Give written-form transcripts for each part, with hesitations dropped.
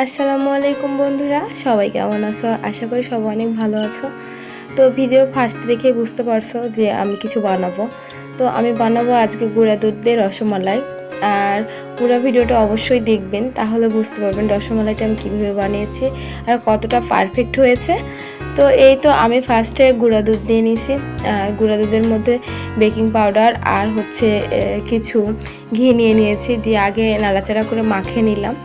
আসসালামু আলাইকুম বন্ধুরা, সবাই কেমন আছো? আশা করি সবাই অনেক ভালো আছো। তো ভিডিও ফার্স্ট দেখে বুঝতে পারছো যে আমি কিছু বানাবো। তো আমি বানাবো আজকে গুঁড়া দুধ দিয়ে রসমালাই। আর পুরো ভিডিওটা অবশ্যই দেখবেন, তাহলে বুঝতে পারবেন রসমালাইটা আমি কীভাবে বানিয়েছি আর কতটা পারফেক্ট হয়েছে। তো এই তো আমি ফার্স্টে গুঁড়া দুধ দিয়ে নিয়েছি। আর গুঁড়া দুধের মধ্যে বেকিং পাউডার আর হচ্ছে কিছু ঘি নিয়ে নিয়েছি, দিয়ে আগে নাড়াচাড়া করে মাখিয়ে নিলাম।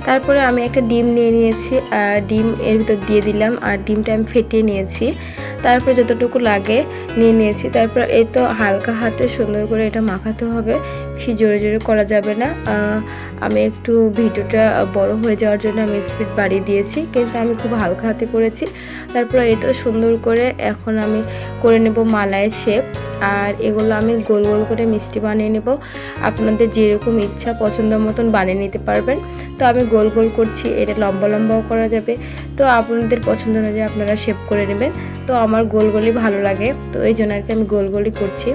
তারপরে আমি একটা ডিম নিয়ে নিয়েছি আর ডিম এর ভিতর দিয়ে দিলাম, আর ডিমটা আমি ফেটিয়ে নিয়েছি। তারপরে যতটুকু লাগে নিয়ে নিয়েছি। তারপর এই তো হালকা হাতে সুন্দর করে এটা মাখাতে হবে, বেশি জোরে জোরে করা যাবে না। আমি একটু ভিডিওটা বড় হয়ে যাওয়ার জন্য আমি স্পিড বাড়িয়ে দিয়েছি, কিন্তু আমি খুব হালকা হাতে করেছি। তারপর এই তো সুন্দর করে এখন আমি করে নেব মালাইয়ের শেপ। আর এগুলো আমি গোল গোল করে মিষ্টি বানিয়ে নেব। আপনাদের যেরকম ইচ্ছা পছন্দ মতন বানিয়ে নিতে পারবেন। তো আমি গোল গোল করছি, এটা লম্বা লম্বাও করা যাবে। তো আপনাদের পছন্দ অনুযায়ী আপনারা শেপ করে নেবেন। তো আমার গোল গোলই ভালো লাগে, তো এই জন্য আর কি আমি গোল গোলই করছি।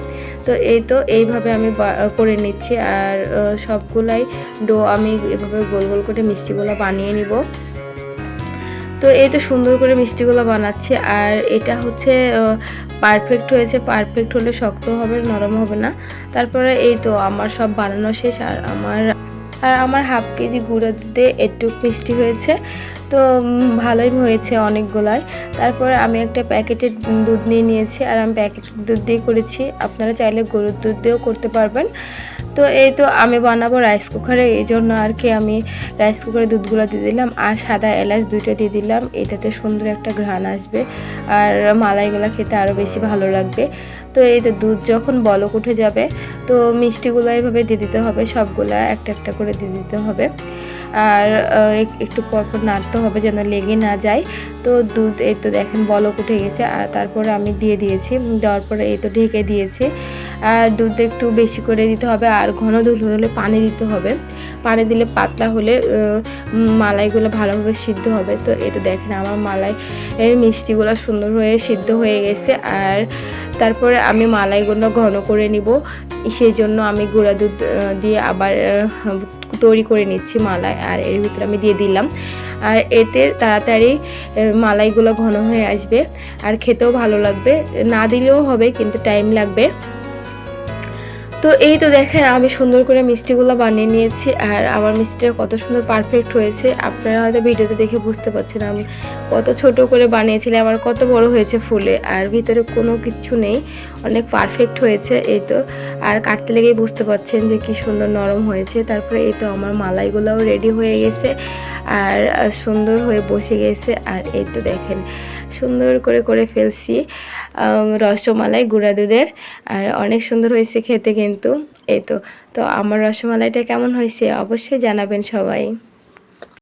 তো এই তো এইভাবে আমি করে নিচ্ছি। আর সবগুলাই ডো আমি এভাবে গোল গোল করে মিষ্টিগুলো বানিয়ে নিব। তো এই তো সুন্দর করে মিষ্টিগুলো বানাচ্ছি। আর এটা হচ্ছে পারফেক্ট হয়েছে। পারফেক্ট হলে শক্ত হবে, নরম হবে না। তারপরে এই তো আমার সব বানানো শেষ। আর আমার হাফ কেজি গুঁড়ো দুধে একটু মিষ্টি হয়েছে। তো ভালোই হয়েছে অনেকগুলাই। তারপরে আমি একটা প্যাকেটের দুধ নিয়ে নিয়েছি, আর আমি প্যাকেটের দুধ দিয়ে করেছি। আপনারা চাইলে গরুর দুধ দিয়েও করতে পারবেন। তো এই তো আমি বানাবো রাইস কুকারে, এই জন্য আর কি আমি রাইস কুকারে দুধগুলো দিয়ে দিলাম, আর সাদা এলাচ 2টা দিয়ে দিলাম। এটাতে সুন্দর একটা ঘ্রাণ আসবে, আর মালাইগুলো খেতে আরও বেশি ভালো লাগবে। তো এই তো দুধ যখন বলক উঠে যাবে, তো মিষ্টিগুলো এইভাবে দিয়ে দিতে হবে, সবগুলা একটা একটা করে দিয়ে দিতে হবে। আর একটু পরপর নাড়তে হবে যেন লেগে না যায়। তো দুধ এই তো দেখেন বলক উঠে গেছে। আর তারপরে আমি দিয়ে দিয়েছি, দেওয়ার পরে এই তো ঢেকে দিয়েছি। আর দুধ একটু বেশি করে দিতে হবে, আর ঘন দুধ হলে পানি দিতে হবে। পানি দিলে পাতলা হলে মালাইগুলো ভালোভাবে সিদ্ধ হবে। তো এই তো দেখেন আমার মালাই এর মিষ্টিগুলো সুন্দর হয়ে সিদ্ধ হয়ে গেছে। আর তারপরে আমি মালাইগুলো ঘন করে নিব, সেই জন্য আমি গুঁড়া দুধ দিয়ে আবার তৈরি করে নিচ্ছি মালাই। আর এর ভিতরে আমি দিয়ে দিলাম, আর এতে তাড়াতাড়ি মালাইগুলো ঘন হয়ে আসবে, আর খেতেও ভালো লাগবে। না দিলেও হবে, কিন্তু টাইম লাগবে। তো এই তো দেখেন আমি সুন্দর করে মিষ্টিগুলো বানিয়ে নিয়েছি। আর আমার মিষ্টিটা কত সুন্দর পারফেক্ট হয়েছে, আপনারা হয়তো ভিডিওতে দেখে বুঝতে পারছেন আমি কত ছোট করে বানিয়েছিলাম, আমার কত বড় হয়েছে ফুলে। আর ভিতরে কোনো কিছু নেই, অনেক পারফেক্ট হয়েছে। এই তো আর কাটতে লেগেই বুঝতে পারছেন যে কি সুন্দর নরম হয়েছে। তারপরে এই তো আমার মালাইগুলোও রেডি হয়ে গেছে, আর সুন্দর হয়ে বসে গেছে। আর এই তো দেখেন সুন্দর করে করে ফেলছি রসমালাই গুঁড়া দুধের। আর অনেক সুন্দর হয়েছে খেতে কিন্তু। এই তো আমার রসমালাইটা কেমন হয়েছে অবশ্যই জানাবেন সবাই।